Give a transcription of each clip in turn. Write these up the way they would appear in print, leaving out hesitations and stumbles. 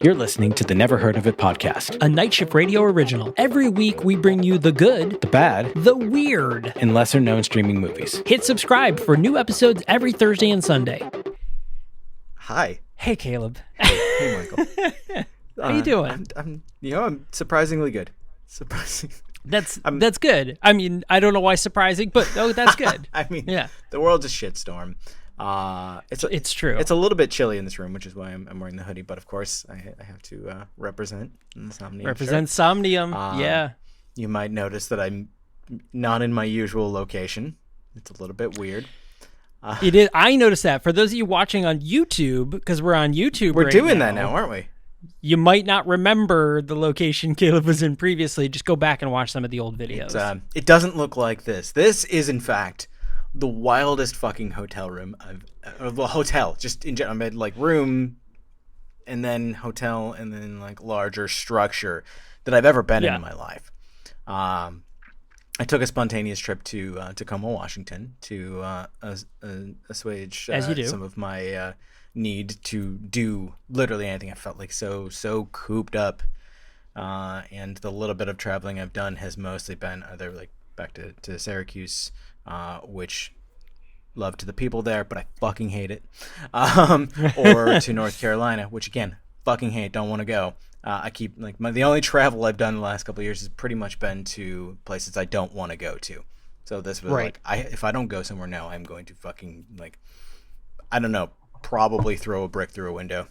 You're listening to the Never Heard of It podcast, a Night Shift Radio original. Every week we bring you the good, the bad, the weird, and lesser known streaming movies. Hit subscribe for new episodes every Thursday and Sunday. Hi. Hey, Caleb. Hey, Michael. How you doing? I'm surprisingly good. Surprising. That's good. I mean, I don't know why surprising, but that's good. I mean, yeah. The world's a shitstorm. It's true. It's a little bit chilly in this room, which is why I'm wearing the hoodie. But of course, I have to represent Somnium. Represent Somnium. Yeah. You might notice that I'm not in my usual location. It's a little bit weird. It is. I noticed that. For those of you watching on YouTube, because we're on YouTube, we're doing that now, aren't we? You might not remember the location Caleb was in previously. Just go back and watch some of the old videos. It doesn't look like this. This is, in fact, the wildest fucking hotel room hotel, just in general. I mean, like room, and then hotel, and then like larger structure that I've ever been in my life. I took a spontaneous trip to Tacoma, Washington, to assuage some of my need to do literally anything. I felt like so cooped up, and the little bit of traveling I've done has mostly been either like back to Syracuse, which love to the people there, but I fucking hate it, or to North Carolina, which again fucking hate, don't want to go. I keep like the only travel I've done in the last couple of years has pretty much been to places I don't want to go to. So this was like, if I don't go somewhere now, I'm going to fucking I don't know, probably throw a brick through a window.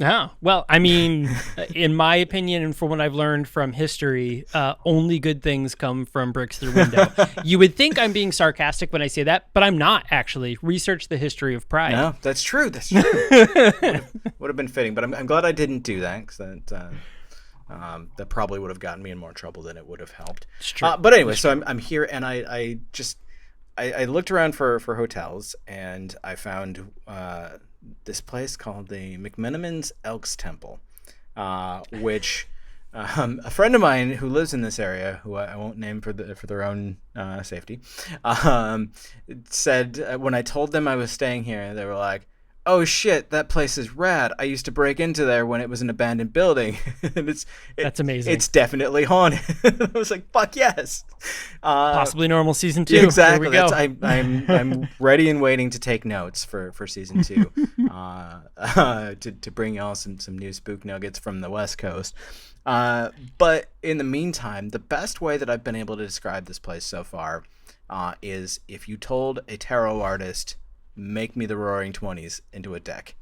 Oh, well, I mean, in my opinion, and from what I've learned from history, only good things come from bricks through window. You would think I'm being sarcastic when I say that, but I'm not, actually. Research the history of pride. No, that's true. That's true. would have been fitting, but I'm glad I didn't do that, because that probably would have gotten me in more trouble than it would have helped. It's true. But anyway, so I'm here, and I looked around for hotels, and I found this place called the McMenamin's Elks Temple, which a friend of mine who lives in this area, who I won't name for their own safety, said when I told them I was staying here, they were like, "Oh shit, that place is rad. I used to break into there when it was an abandoned building." And that's amazing. It's definitely haunted. I was like, "Fuck yes!" Possibly Normal season 2. Exactly. There we go. I'm ready and waiting to take notes for season 2, to bring y'all some new spook nuggets from the West Coast. But in the meantime, the best way that I've been able to describe this place so far is if you told a tarot artist, "Make me the Roaring Twenties" into a deck.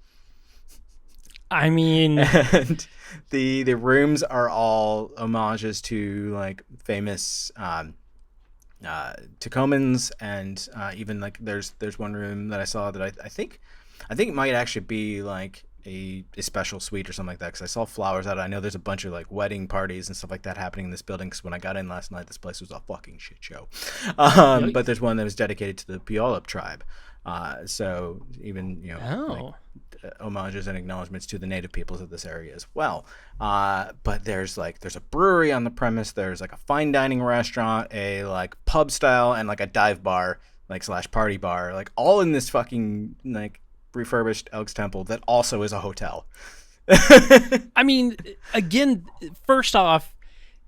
I mean, and the rooms are all homages to like famous Tacomans, and even like there's one room that I saw that I think it might actually be like a special suite or something like that, because I saw flowers out. I know there's a bunch of like wedding parties and stuff like that happening in this building, because when I got in last night, this place was a fucking shit show. But there's one that was dedicated to the Puyallup tribe. So even, homages and acknowledgments to the native peoples of this area as well. But there's a brewery on the premise. There's like a fine dining restaurant, a like pub style, and like a dive bar, like / party bar, like all in this fucking like refurbished Elks Temple that also is a hotel. I mean, again, first off,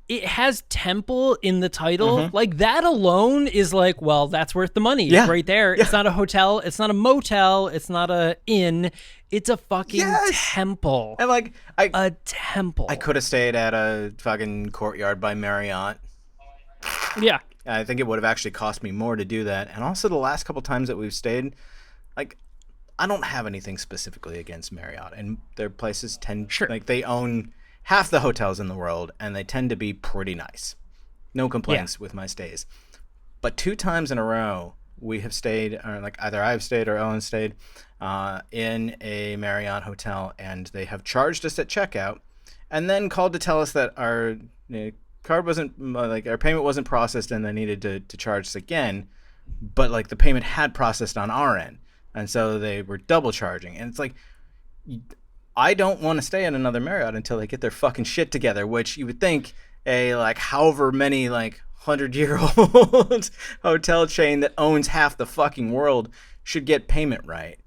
it has temple in the title. Mm-hmm. Like that alone is like, well, that's worth the money right there. Yeah. It's not a hotel. It's not a motel. It's not a inn. It's a fucking temple. And like a temple. I could have stayed at a fucking Courtyard by Marriott. Yeah. I think it would have actually cost me more to do that. And also the last couple times that we've stayed, like, I don't have anything specifically against Marriott, and their places like they own half the hotels in the world, and they tend to be pretty nice. No complaints with my stays. But 2 times in a row, we have stayed, or like either I've stayed or Ellen stayed, in a Marriott hotel, and they have charged us at checkout, and then called to tell us that our card wasn't, like our payment wasn't processed, and they needed to charge us again, but like the payment had processed on our end, and so they were double charging. And it's like, I don't want to stay in another Marriott until they get their fucking shit together, which you would think a like however many like 100-year-old hotel chain that owns half the fucking world should get payment right.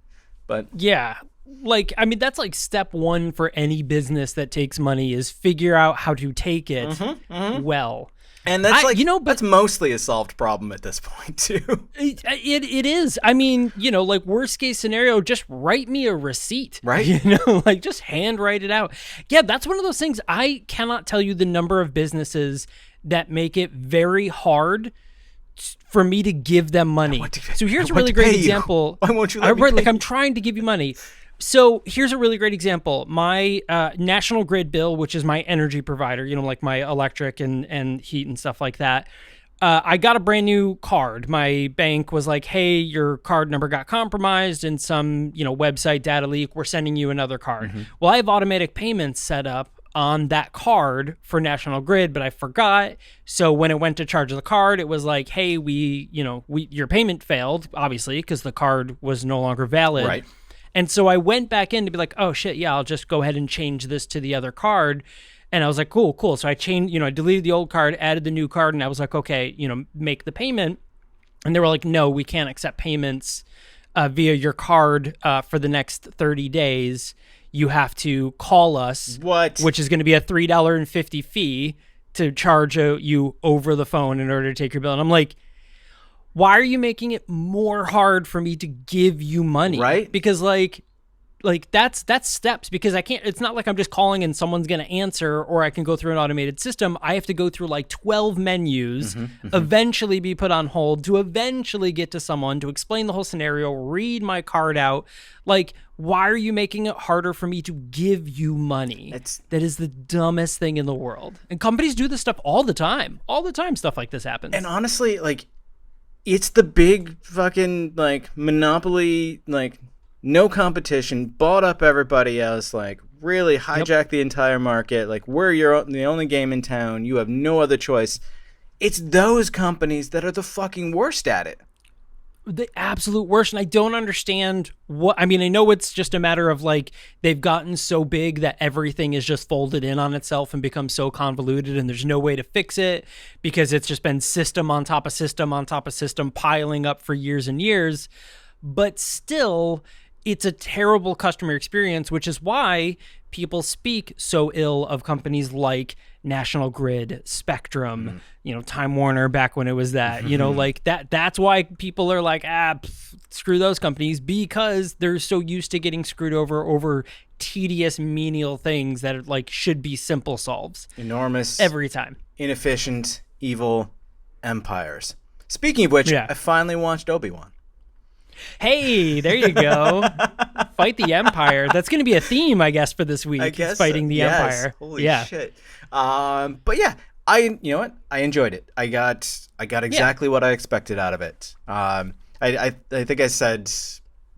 But yeah, like, I mean, that's like step one for any business that takes money is figure out how to take it well. And that's but that's mostly a solved problem at this point too. It is. I mean, like worst case scenario, just write me a receipt, right? Like just handwrite it out. Yeah, that's one of those things. I cannot tell you the number of businesses that make it very hard for me to give them money. So here's a really great example. Why won't you let me pay Like I'm trying to give you money. So here's a really great example. My National Grid bill, which is my energy provider, like my electric and heat and stuff like that. I got a brand new card. My bank was like, hey, your card number got compromised in some, website data leak. We're sending you another card. Well, I have automatic payments set up on that card for National Grid, but I forgot. So when it went to charge the card, it was like, hey, your payment failed, obviously, because the card was no longer valid. Right. And so I went back in to be like, oh shit, yeah, I'll just go ahead and change this to the other card. And I was like, cool. So I changed, I deleted the old card, added the new card, and I was like, okay, make the payment. And they were like, no, we can't accept payments via your card for the next 30 days. You have to call us, which is going to be a $3.50 fee to charge you over the phone in order to take your bill. And I'm like, why are you making it more hard for me to give you money? Right. Because like that's steps, because I can't, it's not like I'm just calling and someone's going to answer, or I can go through an automated system. I have to go through like 12 menus, eventually be put on hold to eventually get to someone to explain the whole scenario, read my card out. Like, why are you making it harder for me to give you money? That is the dumbest thing in the world. And companies do this stuff all the time. All the time stuff like this happens. And honestly, like, it's the big fucking, like, monopoly, like, no competition, bought up everybody else, like, really hijacked the entire market. Like, we're the only game in town. You have no other choice. It's those companies that are the fucking worst at it. The absolute worst. And I don't understand I know it's just a matter of like they've gotten so big that everything is just folded in on itself and become so convoluted, and there's no way to fix it because it's just been system on top of system on top of system piling up for years and years. But still, it's a terrible customer experience, which is why people speak so ill of companies like National Grid, Spectrum, Time Warner back when it was that, like that's why people are like, screw those companies, because they're so used to getting screwed over tedious, menial things that are, like, should be simple solves. Enormous. Every time. Inefficient, evil empires. Speaking of which, I finally watched Obi-Wan. Hey, there you go. Fight the Empire. That's going to be a theme, I guess, for this week. I guess fighting the Empire. Holy shit. But yeah, I enjoyed it. I got exactly what I expected out of it. I think I said,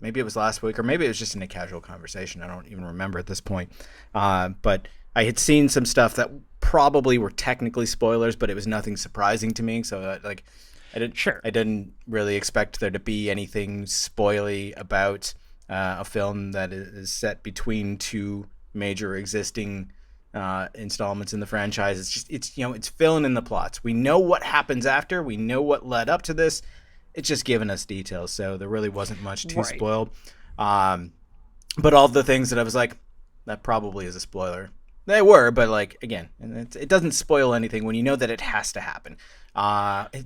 maybe it was last week, or maybe it was just in a casual conversation. I don't even remember at this point. But I had seen some stuff that probably were technically spoilers, but it was nothing surprising to me. So I didn't really expect there to be anything spoily about a film that is set between two major existing installments in the franchise. It's just it's filling in the plots. We know what happens after. We know what led up to this. It's just giving us details. So there really wasn't much to spoil. But all the things that I was like, that probably is a spoiler. They were, but like, again, it doesn't spoil anything when you know that it has to happen.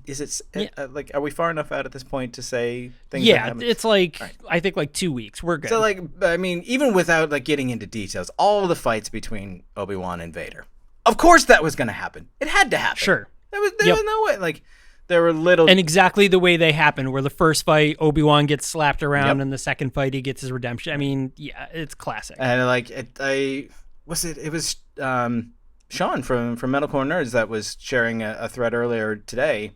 Is it like, are we far enough out at this point to say things? Yeah, it's like, right. I think like 2 weeks. We're good. So like, I mean, even without like getting into details, all the fights between Obi-Wan and Vader, of course that was going to happen. It had to happen. Sure. There was no way. Like, there were little, and exactly the way they happened, where the first fight Obi-Wan gets slapped around, and the second fight he gets his redemption. I mean, yeah, it's classic. And like, it was Sean from Metalcore Nerds that was sharing a thread earlier today,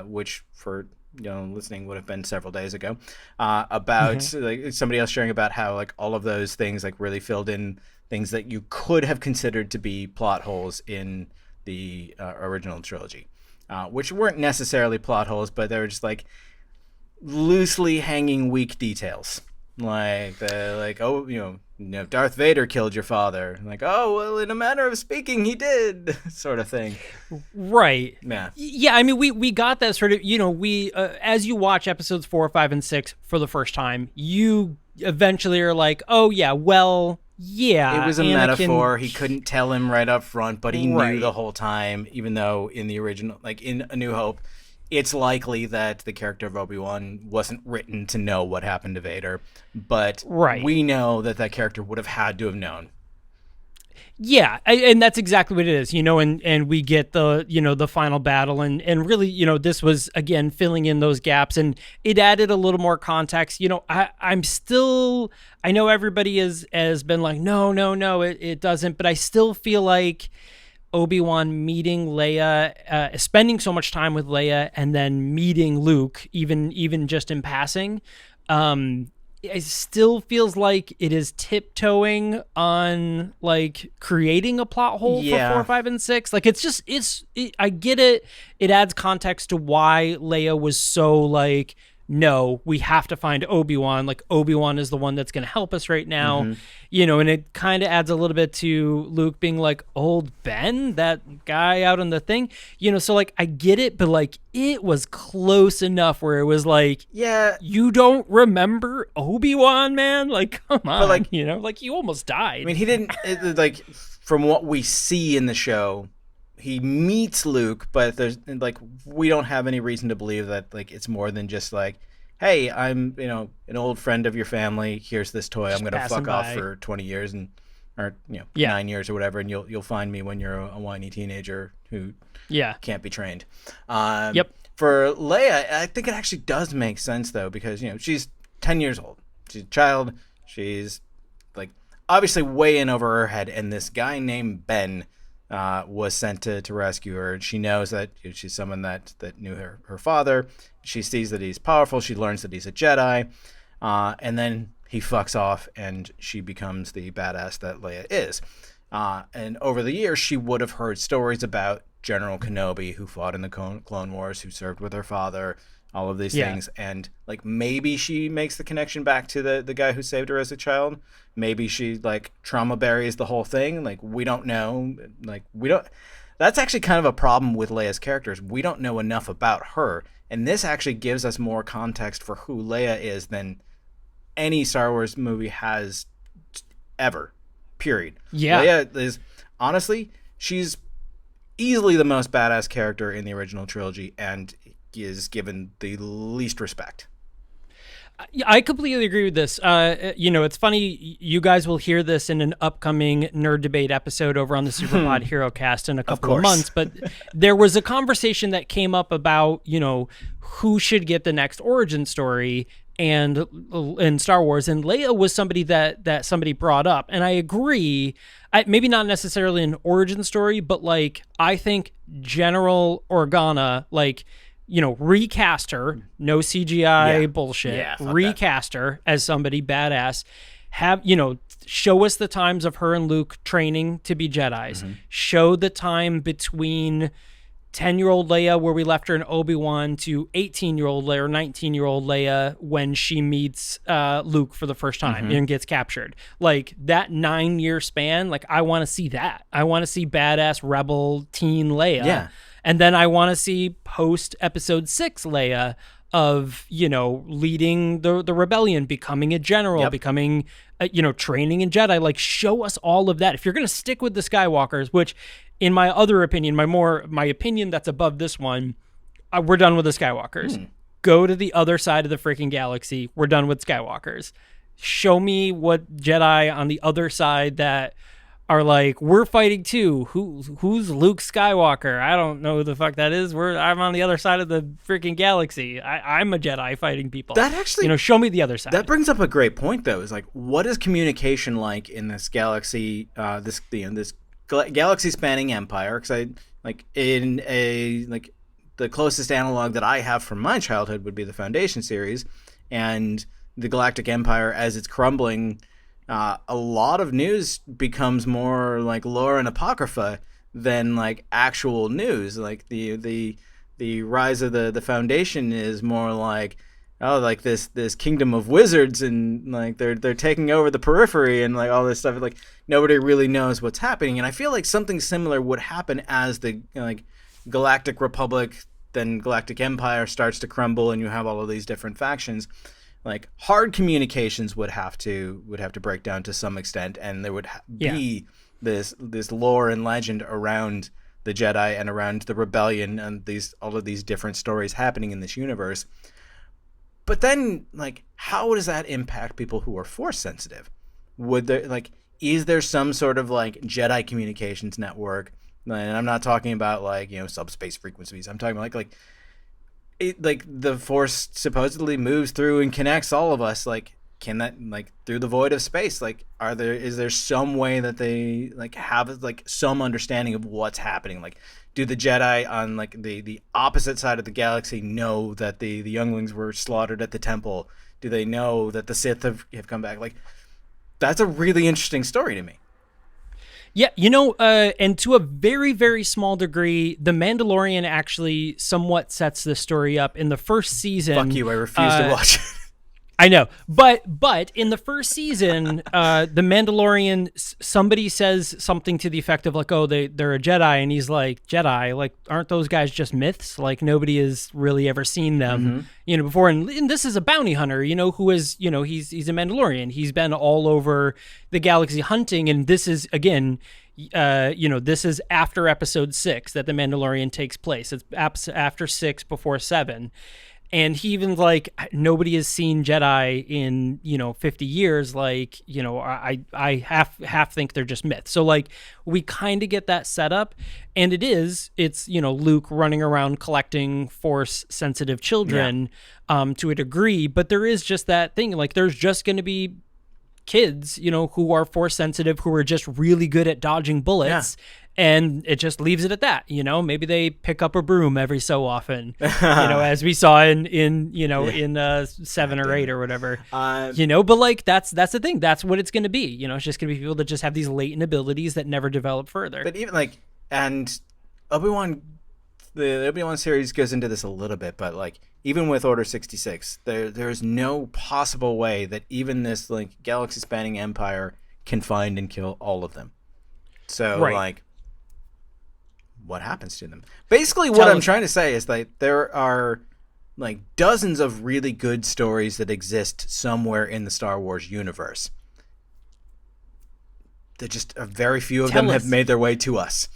which for listening would have been several days ago, about like somebody else sharing about how like all of those things like really filled in things that you could have considered to be plot holes in the original trilogy, which weren't necessarily plot holes, but they were just like loosely hanging weak details. Like Darth Vader killed your father. Like, oh well, in a manner of speaking, he did, sort of thing. Right. Yeah. I mean, we got that sort of. We as you watch episodes 4, 5, and 6 for the first time, you eventually are like, oh yeah, well, yeah, It was a Anakin, metaphor. He couldn't tell him right up front, but he Right. knew the whole time, even though in the original, like in A New Hope, it's likely that the character of Obi-Wan wasn't written to know what happened to Vader, but Right. we know that that character would have had to have known. Yeah, and that's exactly what it is, and we get the, the final battle, and really, this was, again, filling in those gaps, and it added a little more context. I'm still, I know everybody has been like, no, it doesn't, but I still feel like Obi-Wan meeting Leia, spending so much time with Leia, and then meeting Luke, even just in passing, it still feels like it is tiptoeing on like creating a plot hole for 4, 5, and 6. Like I get it. It adds context to why Leia was so like, no, we have to find Obi-Wan. Like Obi-Wan is the one that's going to help us right now, and it kind of adds a little bit to Luke being like, old Ben, that guy out on the thing, so like I get it, but like it was close enough where it was like, Yeah, you don't remember Obi-Wan, man? Like, come on, like like you almost died. I mean, he didn't like from what we see in the show. He meets Luke, but there's like we don't have any reason to believe that like it's more than just like, hey, I'm an old friend of your family. Here's this toy. I'm gonna fuck off for 20 years or 9 years or whatever, and you'll find me when you're a whiny teenager who can't be trained. For Leia, I think it actually does make sense though, because she's 10 years old. She's a child. She's like obviously way in over her head, and this guy named Ben was sent to rescue her. She knows that she's someone that knew her father. She sees that he's powerful. She learns that he's a Jedi. And then he fucks off, and she becomes the badass that Leia is. And over the years, she would have heard stories about General Kenobi, who fought in the Clone Wars, who served with her father, all of these things. And like maybe she makes the connection back to the guy who saved her as a child. Maybe she like trauma buries the whole thing. Like we don't know. Like we don't. That's actually kind of a problem with Leia's characters. We don't know enough about her, and this actually gives us more context for who Leia is than any Star Wars movie has ever. Period. Yeah. Leia is honestly, she's easily the most badass character in the original trilogy, and is given the least respect. I completely agree with this. It's funny, you guys will hear this in an upcoming Nerd Debate episode over on the Superpod HeroCast in a couple of months, but there was a conversation that came up about, who should get the next origin story and in Star Wars, and Leia was somebody that somebody brought up, and I agree. Maybe not necessarily an origin story, but like I think General Organa, like, recast her, no CGI bullshit, recast her as somebody badass, show us the times of her and Luke training to be Jedis, show the time between 10-year-old Leia where we left her in Obi-Wan to 18-year-old Leia or 19-year-old Leia when she meets Luke for the first time and gets captured. Like that 9-year span, like I want to see that. I want to see badass rebel teen Leia. Yeah. And then I want to see post episode 6 Leia of, leading the rebellion, becoming a general, becoming, training in Jedi. Like show us all of that. If you're going to stick with the Skywalkers, which in my other opinion, my opinion that's above this one, we're done with the Skywalkers. Go to the other side of the freaking galaxy. We're done with Skywalkers. Show me what Jedi on the other side that are like, we're fighting too. Who's Luke Skywalker? I don't know who the fuck that is. I'm on the other side of the freaking galaxy. I'm a Jedi fighting people. That actually, show me the other side. That brings up a great point, though. Is like, what is communication like in this galaxy? This galaxy-spanning empire? Because the closest analog that I have from my childhood would be the Foundation series, and the Galactic Empire as it's crumbling. A lot of news becomes more like lore and apocrypha than like actual news. Like the rise of the Foundation is more like, oh, like this kingdom of wizards, and like they're taking over the periphery and like all this stuff. Like nobody really knows what's happening. And I feel like something similar would happen as the Galactic Republic, then Galactic Empire starts to crumble, and you have all of these different factions. like hard communications would have to break down to some extent, and there would be this lore and legend around the Jedi and around the rebellion and all of these different stories happening in this universe. But then, like, how does that impact people who are Force sensitive? Would there, like, is there some sort of like Jedi communications network? And I'm not talking about like, subspace frequencies. I'm talking about like the Force supposedly moves through and connects all of us. Like, can that, like, through the void of space? Like, is there some way that they like have like some understanding of what's happening? Like, do the Jedi on like the opposite side of the galaxy know that the younglings were slaughtered at the temple? Do they know that the Sith have come back? Like, that's a really interesting story to me. Yeah, and to a very, very small degree, The Mandalorian actually somewhat sets this story up in the first season. Fuck you, I refuse to watch it. I know, but in the first season, The Mandalorian, somebody says something to the effect of like, oh, they're a Jedi, and he's like, Jedi? Like, aren't those guys just myths? Like, nobody has really ever seen them, before. And this is a bounty hunter, who is, he's a Mandalorian. He's been all over the galaxy hunting, and this is, again, this is after episode 6 that The Mandalorian takes place. It's after 6, before 7. And he even like, nobody has seen Jedi in 50 years. Like, I half think they're just myths. So like, we kind of get that setup, and it's Luke running around collecting Force sensitive children, to a degree. But there is just that thing. Like, there's just going to be kids, who are Force sensitive, who are just really good at dodging bullets. Yeah. And it just leaves it at that. Maybe they pick up a broom every so often, as we saw in 7 or 8 or whatever, but like, that's the thing. That's what it's going to be. It's just going to be people that just have these latent abilities that never develop further. But even like, and Obi-Wan, the Obi-Wan series goes into this a little bit, but like, even with Order 66, there's no possible way that even this like galaxy spanning empire can find and kill all of them. So like, what happens to them? Basically, what I'm trying to say is that there are like dozens of really good stories that exist somewhere in the Star Wars universe. That just very few of them have made their way to us.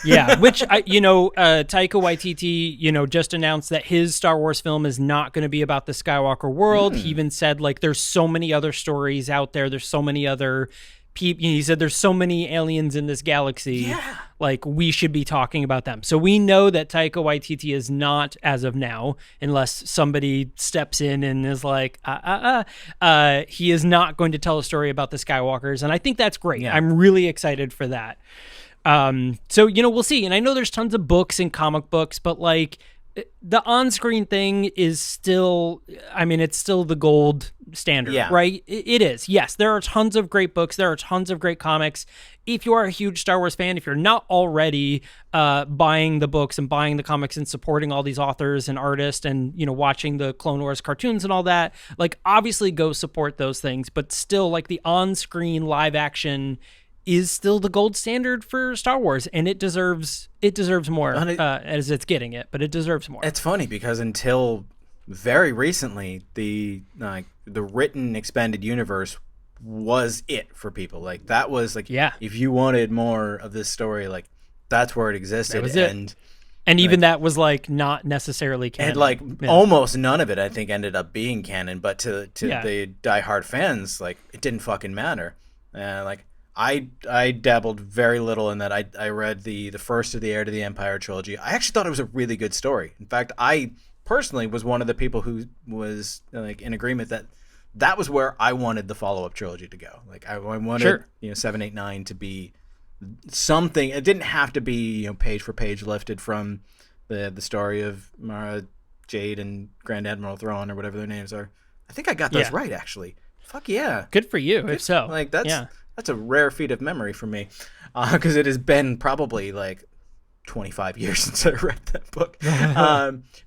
Yeah, which Taika Waititi, just announced that his Star Wars film is not going to be about the Skywalker world. He even said like, there's so many other stories out there. There's so many other people. He said there's so many aliens in this galaxy. Yeah. Like, we should be talking about them. So we know that Taika Waititi is not, as of now, unless somebody steps in and is like, he is not going to tell a story about the Skywalkers. And I think that's great. Yeah. I'm really excited for that. So, we'll see. And I know there's tons of books and comic books, but like, the on-screen thing is still, it's still the gold standard, right? It is. Yes, there are tons of great books. There are tons of great comics. If you are a huge Star Wars fan, if you're not already buying the books and buying the comics and supporting all these authors and artists and, watching the Clone Wars cartoons and all that, like, obviously go support those things. But still, like, the on-screen live action is still the gold standard for Star Wars, and it deserves more as it's getting it, but it deserves more. It's funny because until very recently, the written expanded universe was it for people. Like, that was like, if you wanted more of this story, like, that's where it existed. That was it. And even that was like not necessarily canon. And like almost none of it, I think, ended up being canon. But to the diehard fans, like, it didn't fucking matter. Like, I dabbled very little in that. I read the first of the Heir to the Empire trilogy. I actually thought it was a really good story. In fact, I personally was one of the people who was like in agreement that was where I wanted the follow-up trilogy to go. Like, I wanted 7, 8, 9 to be something. It didn't have to be page for page lifted from the story of Mara Jade and Grand Admiral Thrawn or whatever their names are. I think I got those right, actually. Fuck yeah. Good for you, if so. Like, that's a rare feat of memory for me, because it has been probably like 25 years since I read that book.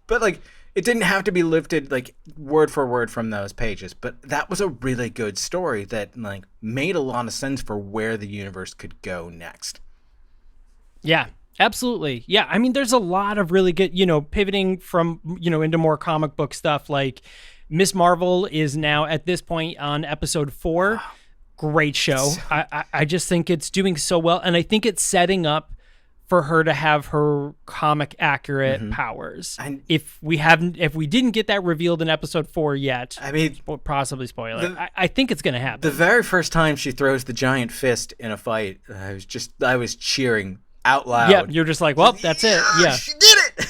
But like, it didn't have to be lifted like word for word from those pages, but that was a really good story that like made a lot of sense for where the universe could go next. Yeah, absolutely. Yeah, I mean, there's a lot of really good, pivoting from, into more comic book stuff. Like, Miss Marvel is now at this point on episode 4. Great show. I just think it's doing so well, and I think it's setting up for her to have her comic accurate powers. And if we didn't get that revealed in episode 4 yet, I mean, possibly spoiler. I think it's going to happen. The very first time she throws the giant fist in a fight, I was cheering out loud. Yeah, you're just like, well, that's it. Yeah, she did it.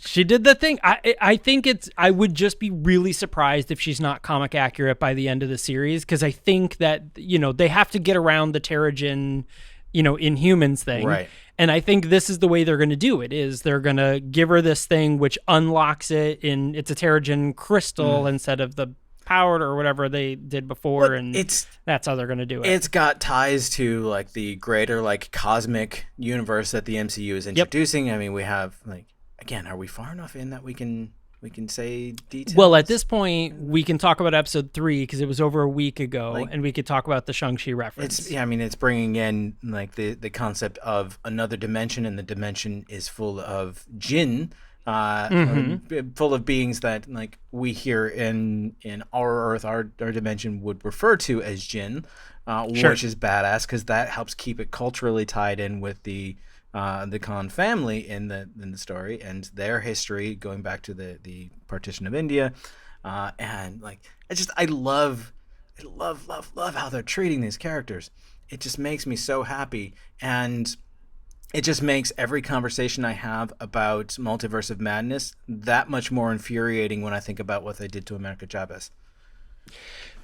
She did the thing. I think I would just be really surprised if she's not comic accurate by the end of the series, because I think that, they have to get around the Terrigen, Inhumans thing. Right. And I think this is the way they're going to do it, is they're going to give her this thing which unlocks it it's a Terrigen crystal instead of the powered or whatever they did before. And that's how they're going to do it. It's got ties to like the greater like cosmic universe that the MCU is introducing. Yep. I mean, we have like, again, are we far enough in that we can say details? Well, at this point, we can talk about episode 3 because it was over a week ago, and we could talk about the Shang-Chi reference. It's bringing in like the concept of another dimension, and the dimension is full of jinn, full of beings that like we here in our Earth, our dimension would refer to as jinn, which is badass because that helps keep it culturally tied in with the Khan family in the story and their history going back to the partition of India, and like I love how they're treating these characters. It just makes me so happy, and it just makes every conversation I have about Multiverse of Madness that much more infuriating when I think about what they did to America Chavez.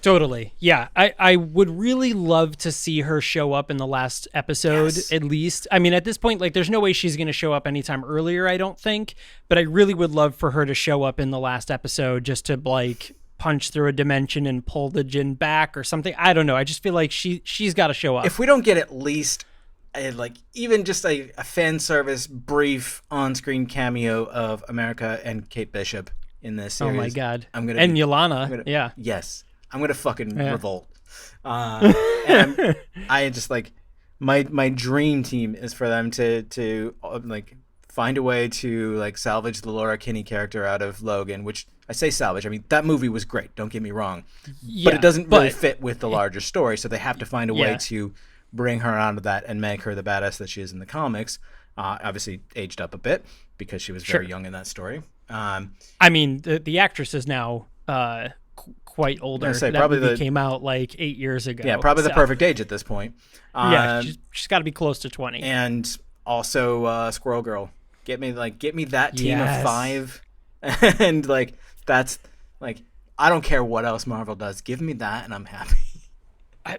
Totally. Yeah. I would really love to see her show up in the last episode, at least. I mean, at this point, like, there's no way she's going to show up anytime earlier, I don't think. But I really would love for her to show up in the last episode just to, like, punch through a dimension and pull the Jinn back or something. I don't know. I just feel like she's got to show up. If we don't get at least, even just a fan service brief on-screen cameo of America and Kate Bishop in this series. Oh, my God. Yolana. Yeah. Yes. I'm gonna fucking revolt. And I just like my dream team is for them to like find a way to like salvage the Laura Kinney character out of Logan, which I say salvage. I mean, that movie was great. Don't get me wrong, but it doesn't really fit with the larger story. So they have to find a way to bring her out of that and make her the badass that she is in the comics. Obviously aged up a bit because she was very young in that story. I mean, the actress is now quite older. That movie came out like 8 years ago. Yeah, probably the perfect age at this point. She's got to be close to 20. And also Squirrel Girl. Get me that team of 5, and like that's like I don't care what else Marvel does. Give me that, and I'm happy.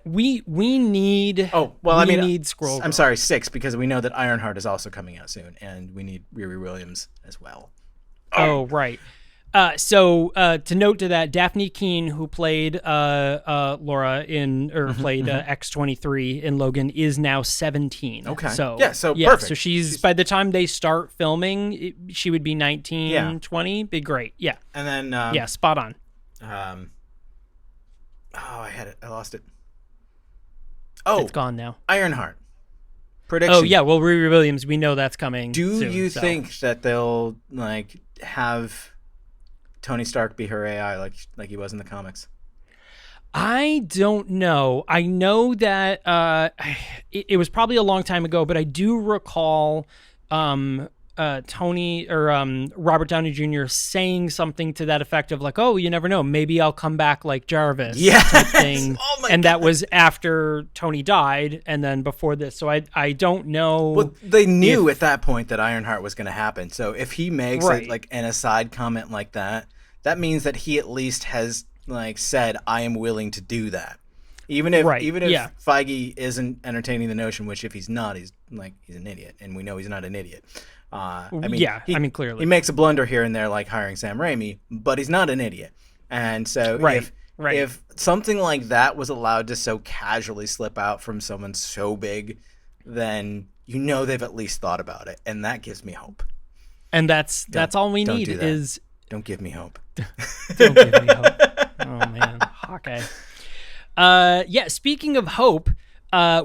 We need. Need Squirrel Girl. I'm sorry, 6, because we know that Ironheart is also coming out soon, and we need Riri Williams as well. Oh right. So to note to that, Daphne Keane, who played Laura played X-23 in Logan, is now 17. Okay. So perfect. So she's by the time they start filming, she would be 19, 20. Be great. Yeah. And then spot on. I had it. I lost it. Oh, it's gone now. Ironheart. Prediction. Oh yeah. Well, Riri Williams, we know that's coming. Do you think that they'll like have Tony Stark be her AI like he was in the comics? I don't know. I know that it was probably a long time ago, but I do recall Tony or Robert Downey Jr. saying something to that effect of like, "Oh, you never know. Maybe I'll come back like Jarvis." Type thing. Oh my God. That was after Tony died, and then before this. So I don't know. Well, they knew at that point that Ironheart was going to happen. So if he makes it like an aside comment like that, that means that he at least has like said, "I am willing to do that," even if Feige isn't entertaining the notion. Which if he's not, he's an idiot, and we know he's not an idiot. Clearly he makes a blunder here and there, like hiring Sam Raimi, but he's not an idiot. And so if something like that was allowed to so casually slip out from someone so big, then you know they've at least thought about it, and that gives me hope. And that's all we need is. Don't give me hope. Don't give me hope. Oh, man. Hawkeye. Speaking of hope,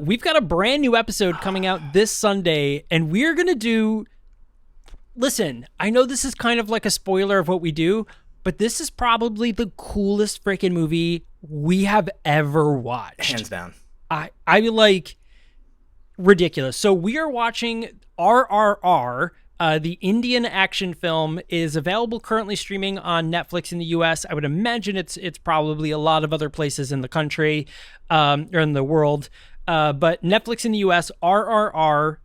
we've got a brand new episode coming out this Sunday, and we're going to do... Listen, I know this is kind of like a spoiler of what we do, but this is probably the coolest freaking movie we have ever watched. Hands down. I like ridiculous. So we are watching RRR. The Indian action film is available currently streaming on Netflix in the US. I would imagine it's probably a lot of other places in the country or in the world. But Netflix in the US, RRR,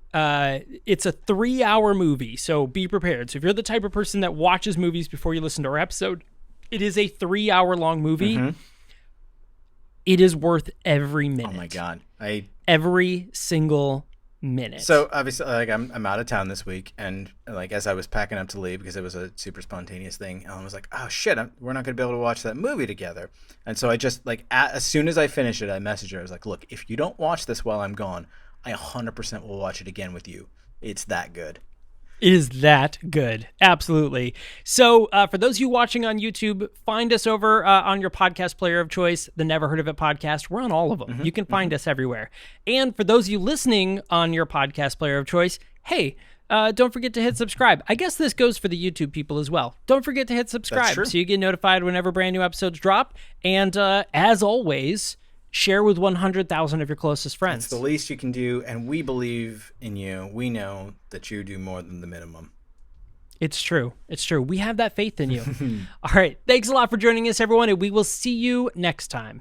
it's a 3-hour movie, so be prepared. So if you're the type of person that watches movies before you listen to our episode, it is a 3-hour long movie. Mm-hmm. It is worth every minute. Oh my God. Every single minute. So obviously, like, I'm out of town this week, and like as I was packing up to leave because it was a super spontaneous thing, Ellen was like, "Oh shit, we're not going to be able to watch that movie together." And so I just as soon as I finished it, I messaged her. I was like, "Look, if you don't watch this while I'm gone, I 100% will watch it again with you. It's that good." It is that good. Absolutely. So for those of you watching on YouTube, find us over on your podcast player of choice, the Never Heard of It podcast. We're on all of them. Mm-hmm, You can find us everywhere. And for those of you listening on your podcast player of choice, hey, don't forget to hit subscribe. I guess this goes for the YouTube people as well. Don't forget to hit subscribe so you get notified whenever brand new episodes drop. And as always, share with 100,000 of your closest friends. It's the least you can do, and we believe in you. We know that you do more than the minimum. It's true. It's true. We have that faith in you. All right. Thanks a lot for joining us, everyone, and we will see you next time.